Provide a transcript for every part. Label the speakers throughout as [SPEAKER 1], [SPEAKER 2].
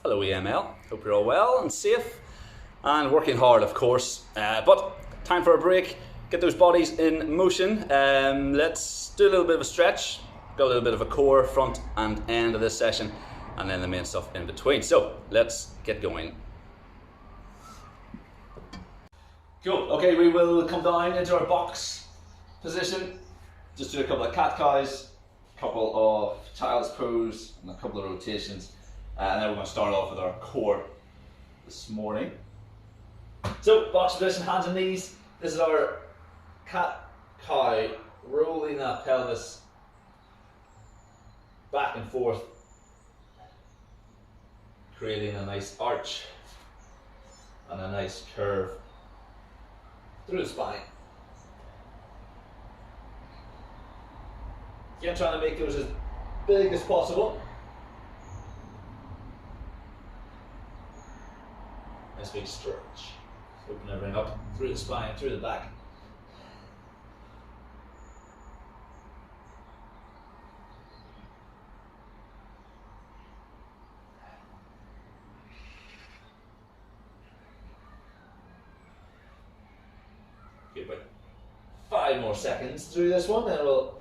[SPEAKER 1] Hello EML, hope you're all well and safe and working hard of course, but time for a break, get those bodies in motion. Let's do a little bit of a stretch, got a little bit of a core front and end of this session and then the main stuff in between. So let's get going. Cool, okay, we will come down into our box position, just do a couple of cat-cows, a couple of child's pose and a couple of rotations. And then we're going to start off with our core this morning. So, box position, hands and knees. This is our cat-cow, rolling that pelvis back and forth, creating a nice arch and a nice curve through the spine. Again, trying to make those as big as possible. Nice big stretch. Open everything up through the spine, through the back. Okay, about 5 more seconds through this one, then we'll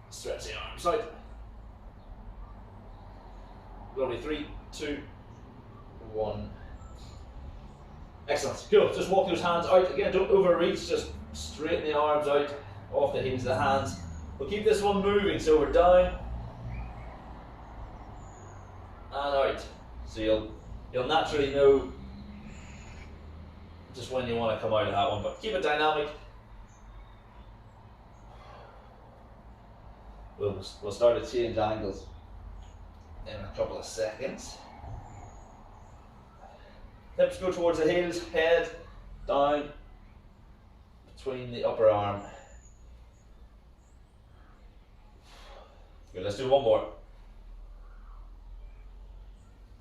[SPEAKER 1] stretch the arms out. Lovely, 3, 2, 1. Excellent, cool. Just walk those hands out. Again, don't overreach, just straighten the arms out off the heels of the hands. We'll keep this one moving, so we're down and out. So you'll naturally know just when you want to come out of that one, but keep it dynamic. We'll start to change angles in a couple of seconds. Hips go towards the heels, head down between the upper arm. Good, let's do one more.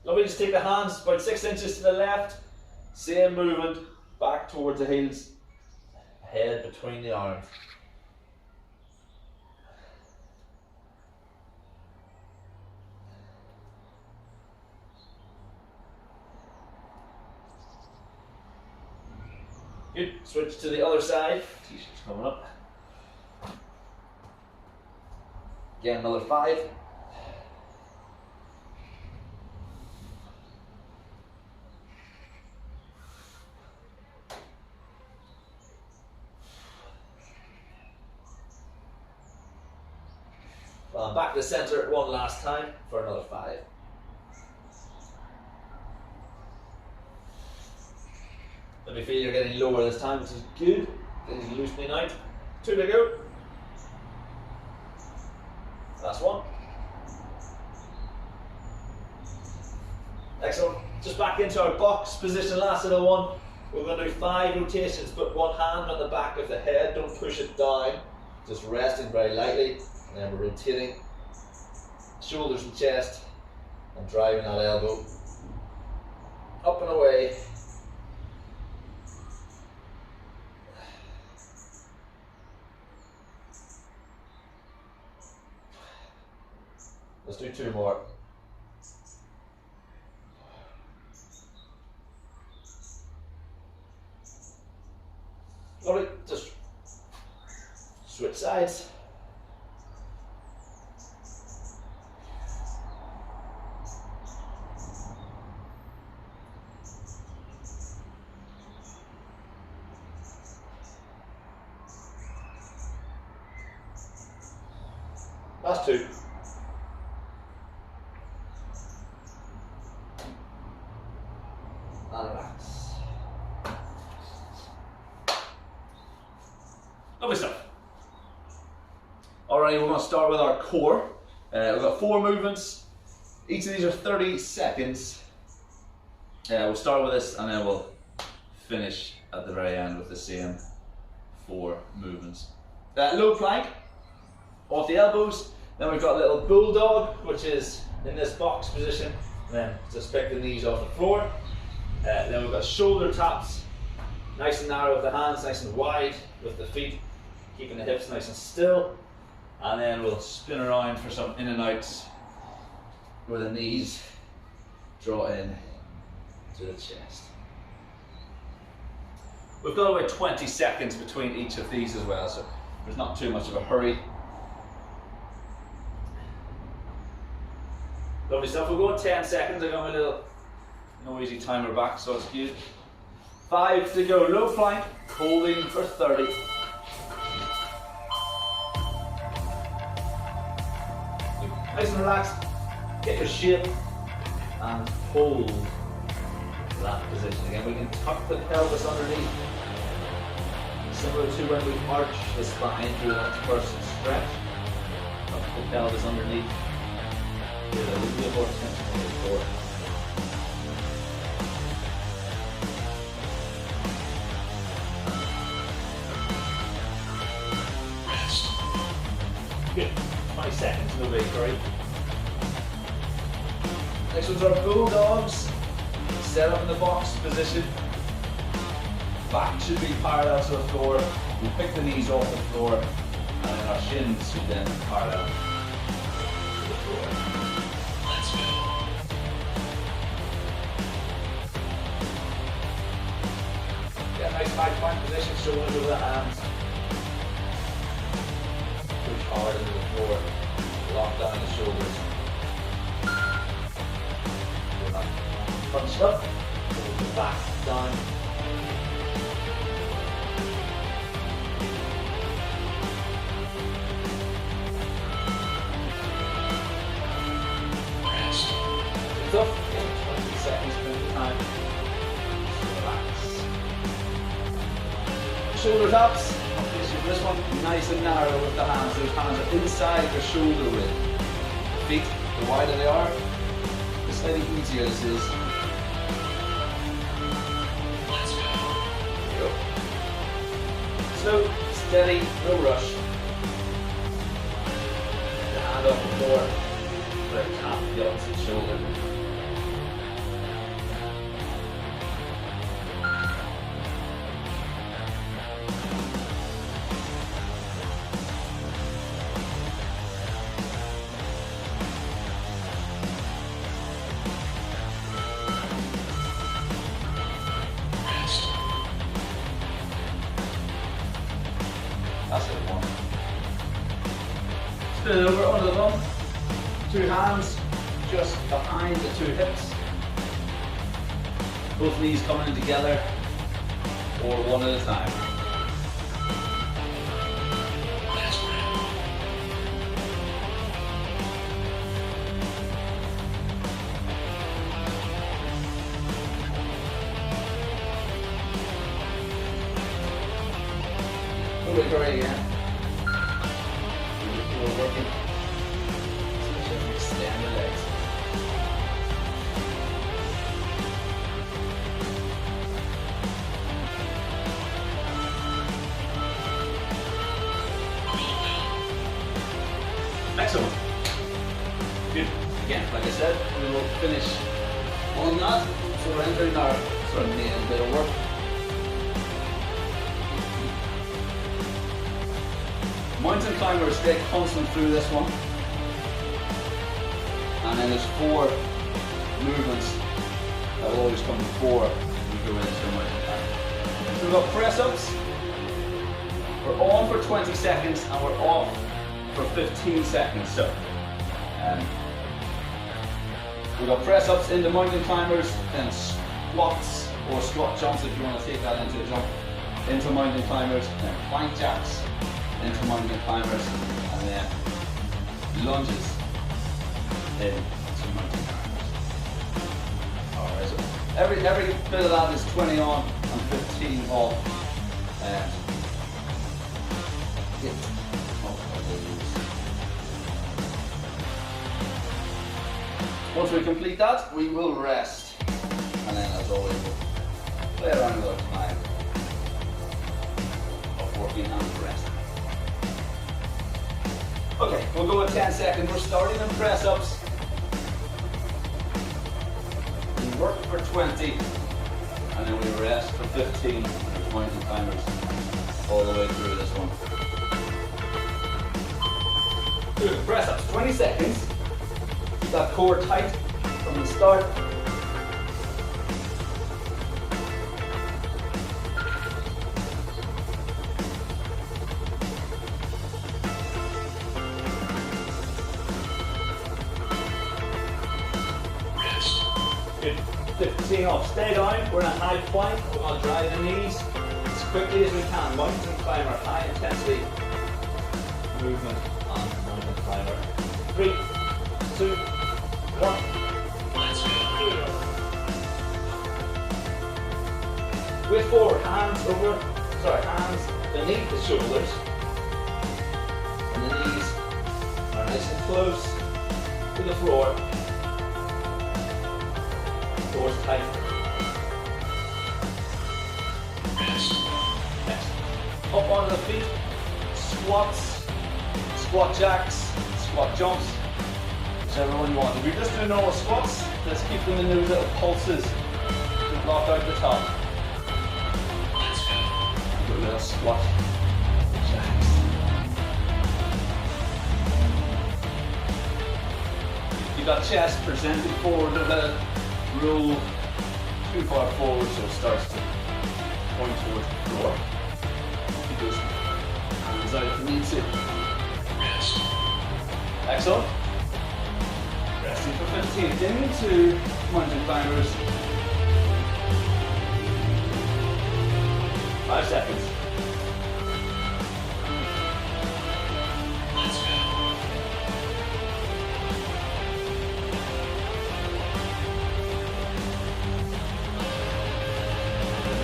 [SPEAKER 1] Lovely, just take the hands about 6 inches to the left, same movement, back towards the heels, head between the arms. Good, switch to the other side, t-shirt's coming up. Again, another 5. Well, back to the center one last time for another 5. Let me feel you're getting lower this time, which is good. Things are loosening out. 2 to go. Last one. Excellent. Just back into our box position, last little one. We're going to do 5 rotations, put one hand on the back of the head, don't push it down. Just resting very lightly, and then we're rotating shoulders and chest, and driving that elbow up and away. Let's do 2 more. Lovely, just switch sides. Last 2. And relax. Lovely stuff. Alright, we're going to start with our core. We've got 4 movements. Each of these are 30 seconds. We'll start with this and then we'll finish at the very end with the same 4 movements. Low plank, off the elbows. Then we've got a little bulldog, which is in this box position. And then just pick the knees off the floor. Then we've got shoulder taps, nice and narrow with the hands, nice and wide with the feet, keeping the hips nice and still. And then we'll spin around for some in and outs where the knees draw in to the chest. We've got about 20 seconds between each of these as well, so there's not too much of a hurry. Lovely stuff. We'll go in 10 seconds. I got my little noisy timer back, so it's good. 5 to go. Low plank, holding for 30. Nice and relaxed. Get your shape and hold that position again. We can tuck the pelvis underneath, similar to when we arch the spine through that first stretch. Tuck the pelvis underneath. With a little bit more tension on the core. Rest. Good. 20 seconds, no big hurry. Next one's our bulldogs. Set up in the box position. Back should be parallel to the floor. We pick the knees off the floor, and then our shins should then be parallel to the floor. Let's go. Yeah, nice high plank position, shoulders over the hands. Push hard into the floor. Lock down the shoulders. Punch up, hold the back down. Rest. It's up, 20 seconds at the time. Relax. Shoulder taps. This one nice and narrow with the hands. Those hands are inside the shoulder width. Feet, the wider they are, the slightly easier this is. Slow, steady, no rush. The hand off the floor, let it tap the opposite shoulder. That's it, one. Spin it over under the bum. 2 hands just behind the 2 hips. Both knees coming in together, or one at a time. We're going again. We're working. Extend the legs. Excellent. Good. Again, like I said, we will finish on that. So we're entering our sort of main bit of work. Mountain climbers, stay constant through this one. And then there's 4 movements that will always come before we go into the mountain climb. So we've got press ups. We're on for 20 seconds and we're off for 15 seconds. So we've got press ups into mountain climbers, then squats or squat jumps if you want to take that into a jump, into mountain climbers, then plank jacks into mountain climbers, and then lunges into mountain climbers. Alright, so every bit of that is 20 on and 15 off. Once we complete that, we will rest, and then as always we'll play around with our time of working and resting. Okay, we'll go at 10 seconds. We're starting in press ups. We work for 20, and then we rest for 15. There's mountain climbers all the way through this one. Good, press ups, 20 seconds. Keep that core tight from the start. Good. 15 off. Stay down. We're in a high plank. We're going to drive the knees as quickly as we can. Mountain climber, high intensity movement on mountain climber. 3, 2, 1. Let's go. Weight forward, hands beneath the shoulders, and the knees are nice and close to the floor. Doors tight. Next. Up onto the feet, squats, squat jacks, squat jumps, whichever one you want. If you're just doing normal squats, let's keep them in those little pulses to block out the top. Do a little squat jacks. You got chest presented forward, don't let it roll too far forward so it starts to point towards the floor. Keep those hands out if you need to. Rest. Excellent. Resting for 15. Into mountain climbers. 5 seconds. Let's go.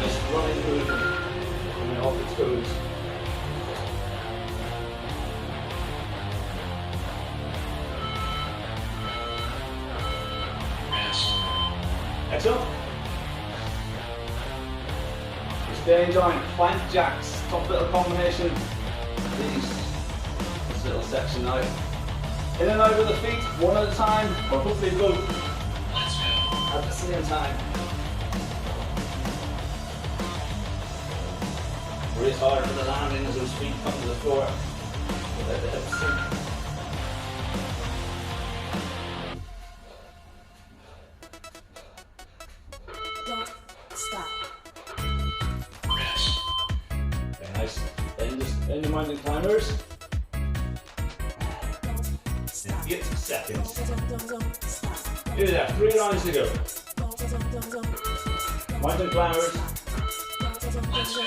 [SPEAKER 1] Just running through them, coming off the toes. Excellent. Staying down, plank jacks, top little combination. This little section now. In and out with the feet, one at a time, or hopefully both at the same time. Brace hard for the landing as those feet come to the floor. Let the hips sink. Then the mountain climbers. 8 seconds. Do that, 3 rounds to go. Mountain climbers. Let's go.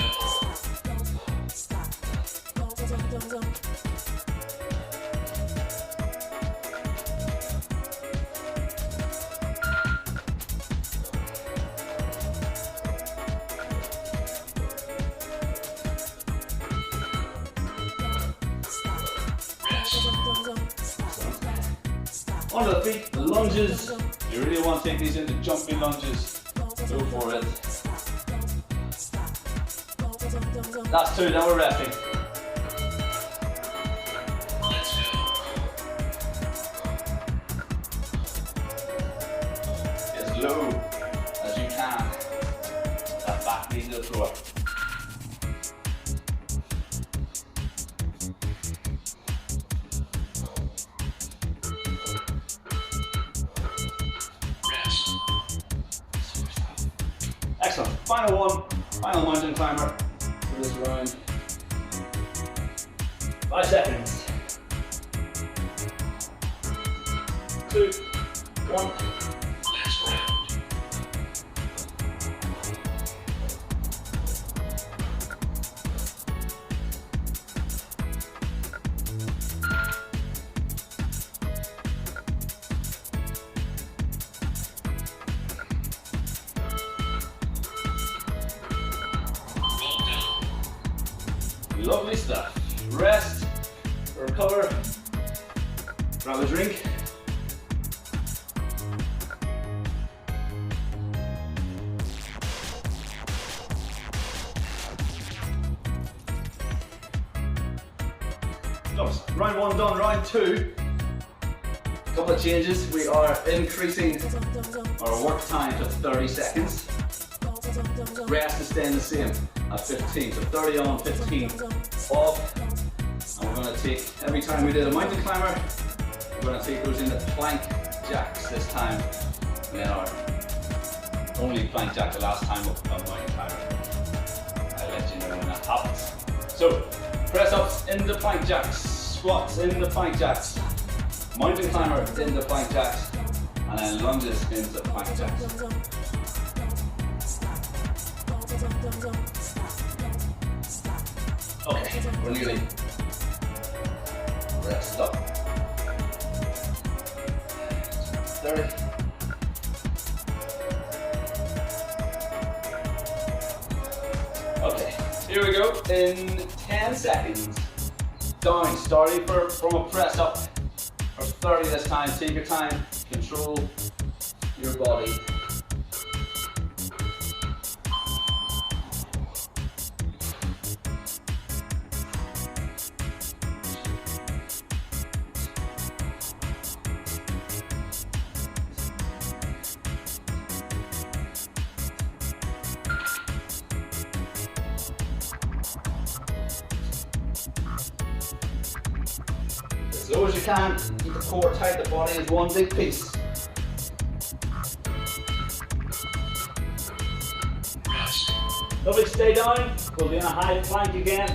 [SPEAKER 1] Onto the feet, lunges. You really want to take these into jumping lunges. Go for it. Last 2, now we're resting. Let's go. As low as you can. That back knee to the floor. Excellent. Final one, final mountain climber for this round. 5 seconds. 2, 1. Let's go. Lovely stuff. Rest, recover, grab a drink. Round 1 done, round 2. Couple of changes. We are increasing our work time to 30 seconds. Rest is staying the same at 15, so 30 on, 15 off. And we're going to take, every time we did a mountain climber, we're going to take those into plank jacks this time. And then our only plank jack the last time of mountain climber. I'll let you know when that happens. So, press ups into plank jacks, squats into plank jacks, mountain climber into plank jacks, and then lunges into plank jacks. Okay, we're nearly. Rest up. 30. Okay, here we go. In 10 seconds. Down, starting from a press up. For 30 this time. Take your time. Control your body. As low as you can, keep the core tight, the body is one big piece. Lovely, stay down. We'll be in a high plank again.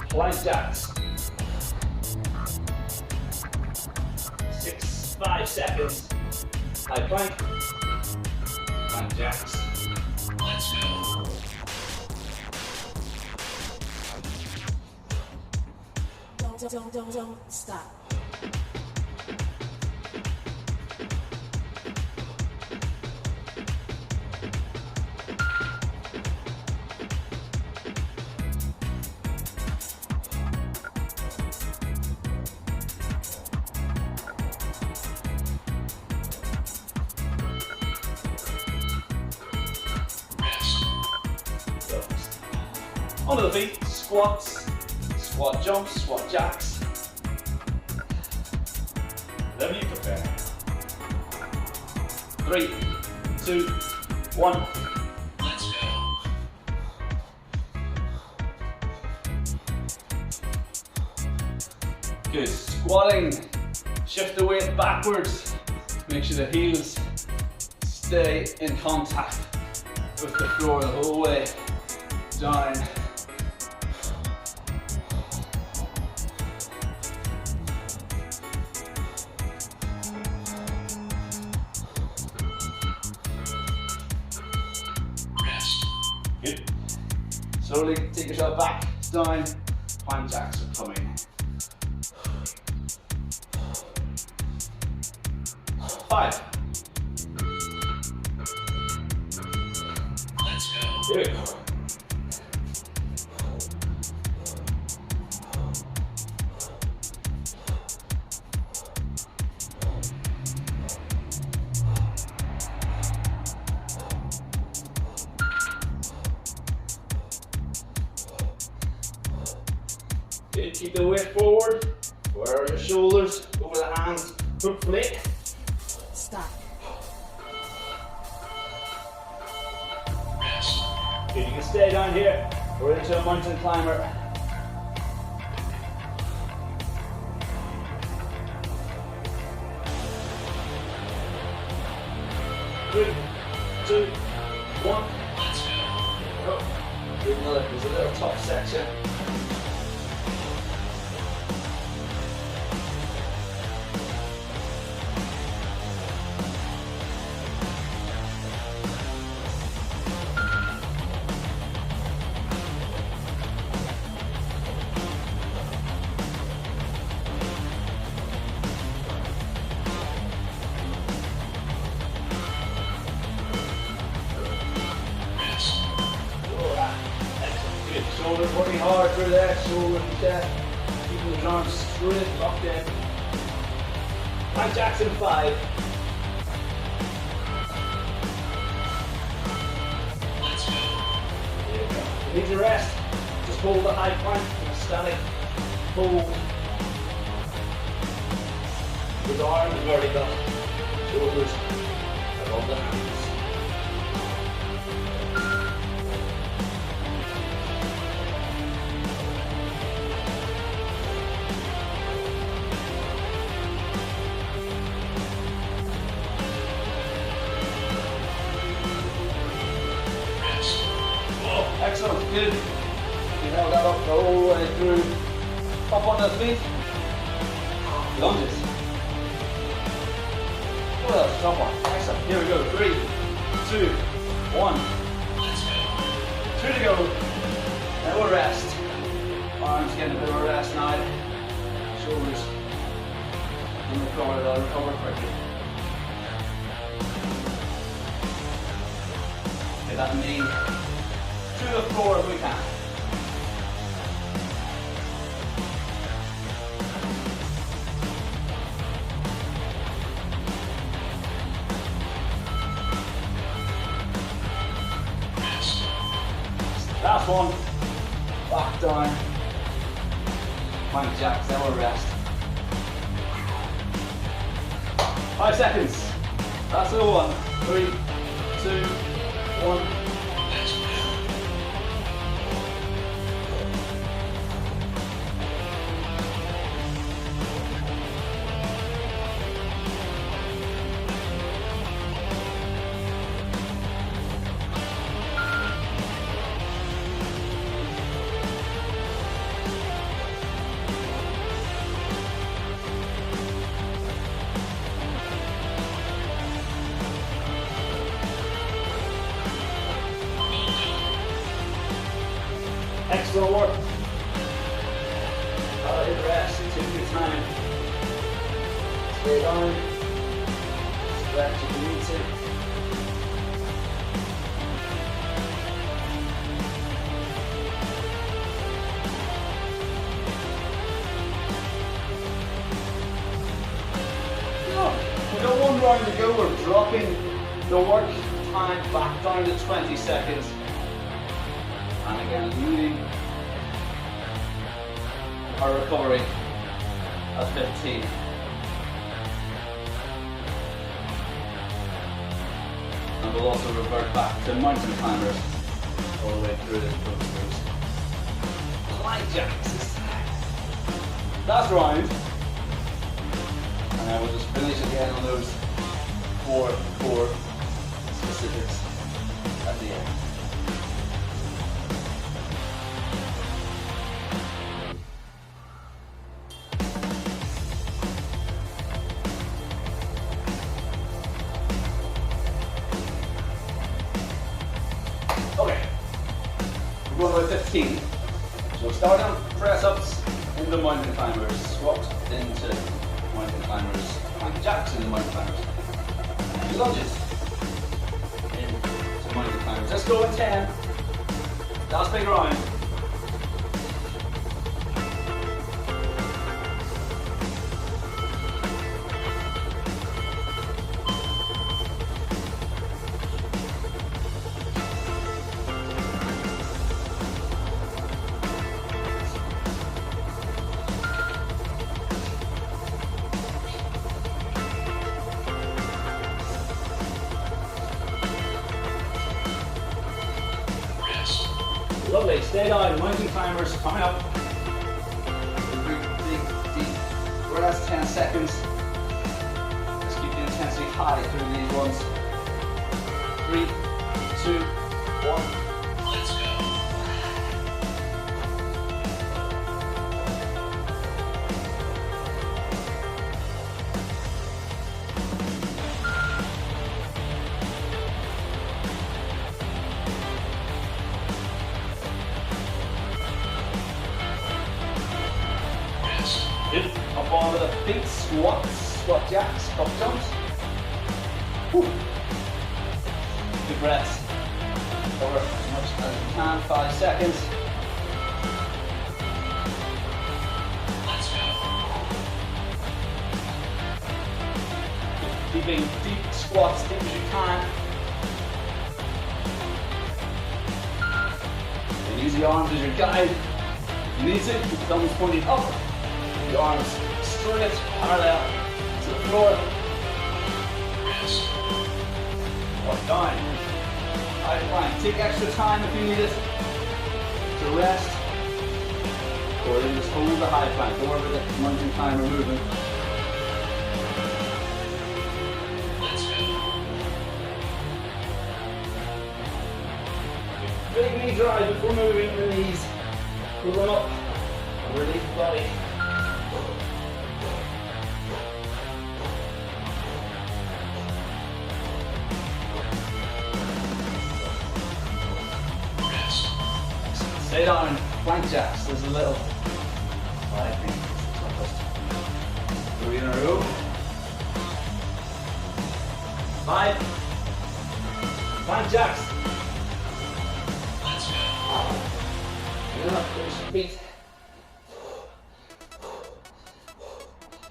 [SPEAKER 1] Plank jacks. 5 seconds. High plank. Plank jacks. Let's go.
[SPEAKER 2] Don't stop.
[SPEAKER 1] Onto the feet, squats, squat jumps, squat jacks. Whatever you prefer. 3, 2, 1. Let's go. Good. Squatting. Shift the weight backwards. Make sure the heels stay in contact with the floor the whole way down. Good. Slowly take yourself back, down. Plank jacks are coming. 5. Let's go. Here we go. Good. Keep the weight forward. Where are your shoulders? Over the hands. Hook flick.
[SPEAKER 2] Stop.
[SPEAKER 1] Good, you can stay down here. We're into a mountain climber. Three, 2, 1. Let's go. There's a little top section. Shoulders working hard through there, shoulders and chest. Keeping the arms straight locked in. Plank jacks in 5. Let's go. There you go. If you need to rest, just hold the high plank in a static hold. With arms vertical, shoulders above the hands. Excellent, good. You held that up the whole way through. Up on the feet. Lunges. Well, top one. Excellent. Here we go. 3, 2, 1.
[SPEAKER 3] Let's go.
[SPEAKER 1] 2 to go. Then we'll rest. Arms getting a bit of a rest now. Shoulders in the corner, they'll recover quickly. Get that knee to the floor if we can. Last one. Back down. Plank jacks, then we'll rest. 5 seconds. That's the one. 3, 2, 1.
[SPEAKER 3] Let's go.
[SPEAKER 1] Excellent work. Hit rest, take your time. Stay down. Stretch if you need to. We've got 1 round to go. We're dropping the work time back down to 20 seconds. And again, leading our recovery at 15. And we'll also revert back to mountain climbers all the way through this process. Plank jacks. Last round. And then we'll just finish again on those 4 core specifics at the end. Okay, we're going by 15. So start on press ups into mountain climbers, squat into mountain climbers, plank jacks into mountain climbers, and lunges into mountain climbers. Let's go in 10. Last big round. Lovely, stay down, mountain climbers coming up. Big, deep rest, 10 seconds. Let's keep the intensity high through these ones. 3, 2, 1.
[SPEAKER 3] Let's go.
[SPEAKER 1] Good. Up onto the feet, squats, squat jacks, hop jumps. Whew. Good breaths. Cover as much as you can, 5 seconds.
[SPEAKER 3] Let's go.
[SPEAKER 1] Keeping deep squats, deep as you can. And use the arms as your guide. If you need to, keep the thumbs pointing up. The arms straight, parallel to the floor.
[SPEAKER 3] Rest.
[SPEAKER 1] Or down. High plank. Take extra time if you need it to rest. Or then just hold the high plank over the mountain climber movement.
[SPEAKER 3] Let's go.
[SPEAKER 1] Big knee drive before moving the knees. Pull them up. Release the body. Stay down, plank jacks. There's a little, I think it's the toughest. 3 in a row. 5. Plank jacks.
[SPEAKER 3] Let's go.
[SPEAKER 1] Good enough, finish your feet.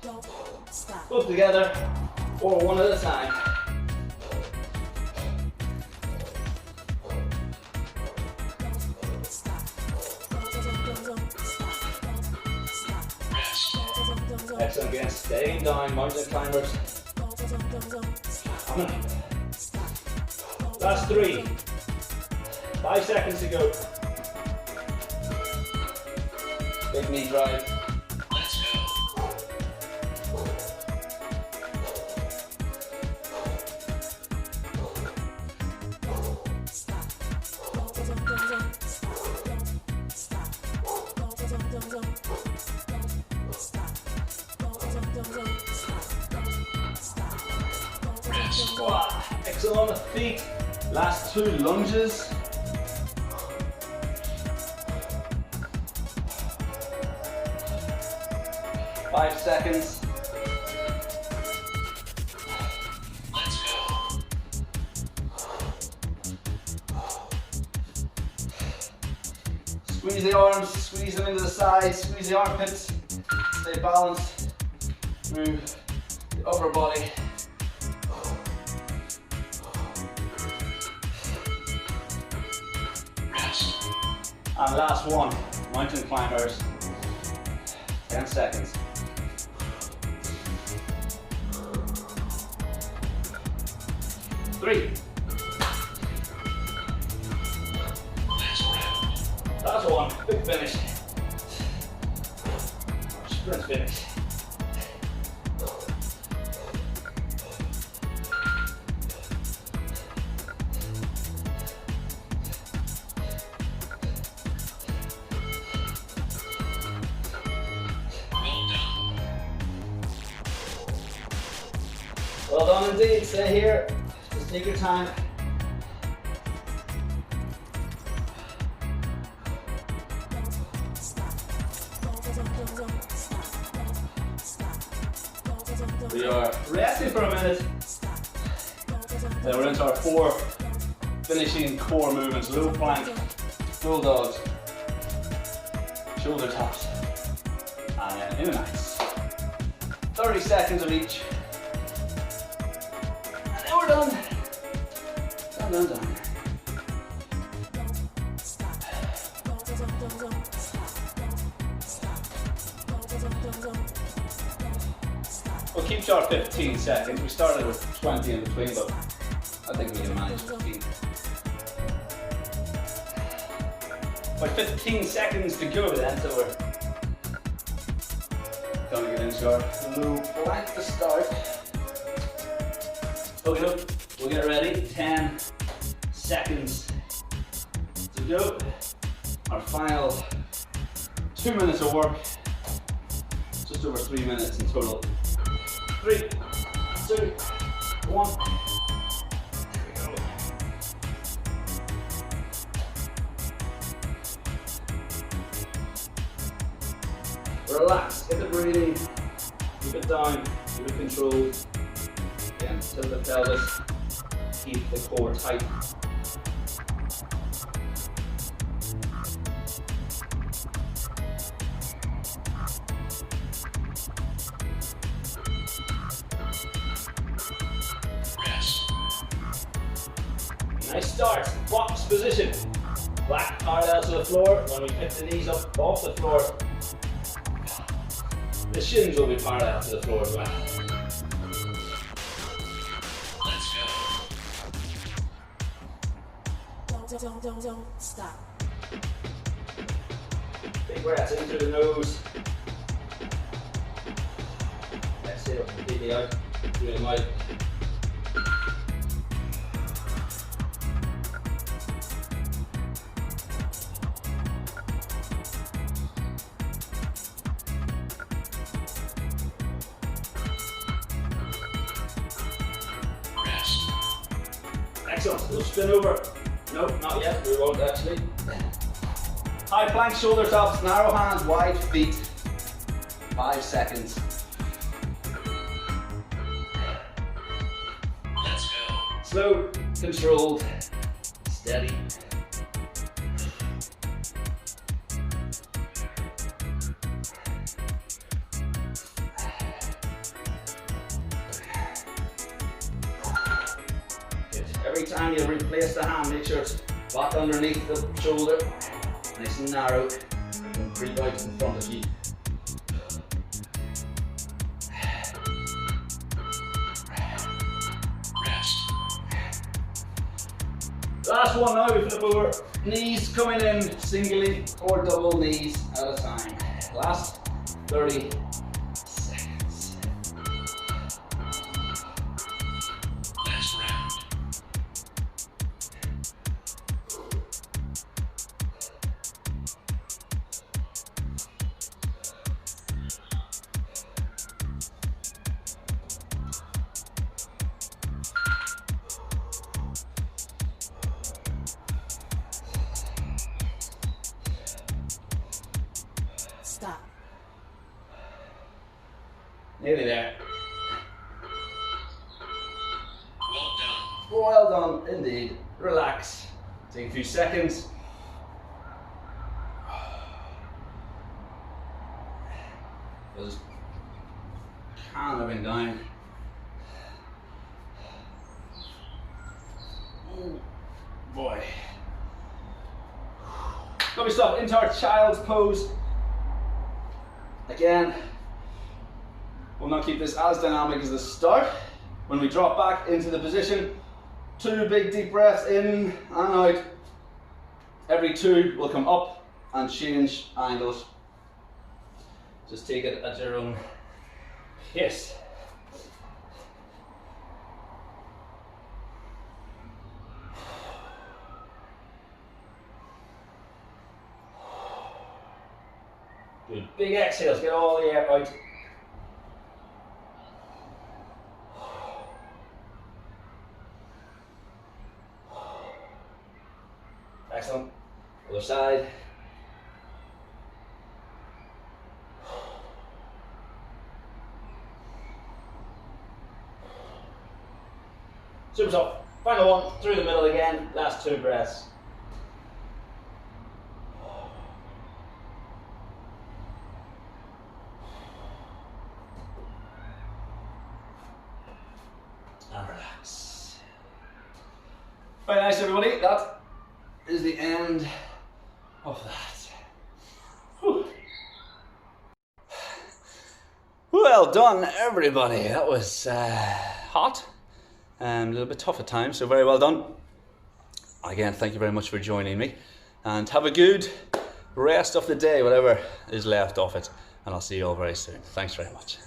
[SPEAKER 2] Don't stop.
[SPEAKER 1] Both together, or one at a time.
[SPEAKER 2] Stop. Don't stop.
[SPEAKER 3] Rest.
[SPEAKER 1] Excellent, again, staying down, mountain climbers. Come on. Last 3. 5 seconds to go. Big knee drive.
[SPEAKER 3] Let's go. Rest.
[SPEAKER 1] Wow. Excellent on the feet. Last 2 lunges. Five seconds.
[SPEAKER 3] Let's go.
[SPEAKER 1] Squeeze the arms, squeeze them into the sides, squeeze the armpits. Stay balanced through the upper body.
[SPEAKER 3] Rest.
[SPEAKER 1] And last one, mountain climbers. 10 seconds. 3.
[SPEAKER 3] Last round.
[SPEAKER 1] Last one, big finish. Sprint finish.
[SPEAKER 3] Well done.
[SPEAKER 1] Well done indeed, stay here. Just take your time. We are resting for a minute. Then we're into our 4 finishing core movements. Low plank, bulldogs, shoulder taps, and then in and outs. 30 seconds of each. And then we're done. Done. We'll keep to our 15 seconds. We started with 20 in between, but I think we can manage 15. About 15 seconds to go then, so we're gonna get into our low plank to start. Okay, we'll get ready. 10 seconds to go. Our final 2 minutes of work. Just over 3 minutes in total. 3, 2, 1. Here we go. Relax, get the breathing, keep it down, keep it controlled. Again, tilt the pelvis, keep the core tight.
[SPEAKER 3] Rest.
[SPEAKER 1] Nice start, box position. Back parallel to the floor. When we pick the knees up off the floor, the shins will be parallel to the floor as well.
[SPEAKER 3] Let's go.
[SPEAKER 2] Don't stop.
[SPEAKER 1] Big breaths in through the nose. Exhale completely out through the mouth.
[SPEAKER 3] Rest.
[SPEAKER 1] Excellent. We'll spin over. Nope, not yet. We won't actually. High plank, shoulder taps, narrow hands, wide feet. 5 seconds.
[SPEAKER 3] Let's go.
[SPEAKER 1] Slow, controlled, steady. Good. Every time you replace the hand, make sure it's back underneath the shoulder, nice and narrow, and creep out in front of you.
[SPEAKER 3] Rest.
[SPEAKER 1] Last one now, we flip over. Knees coming in singly or double knees at a time. Last 30 seconds.
[SPEAKER 3] Last round.
[SPEAKER 2] Stop.
[SPEAKER 1] Nearly there.
[SPEAKER 3] Well done.
[SPEAKER 1] Well done, indeed. Relax. Take a few seconds. Just calming down. Oh boy. Lovely stuff. Into our child's pose. Again, we'll not keep this as dynamic as the start. When we drop back into the position, 2 big deep breaths in and out. Every 2 will come up and change angles. Just take it at your own pace. Good. Big exhales, get all the air out. Excellent. Other side. Super soft. Final one, through the middle again. Last 2 breaths. And relax. Very nice, everybody. That is the end of that. Whew. Well done, everybody. That was hot and a little bit tough at times, so very well done. Again, thank you very much for joining me, and have a good rest of the day, whatever is left of it, and I'll see you all very soon. Thanks very much.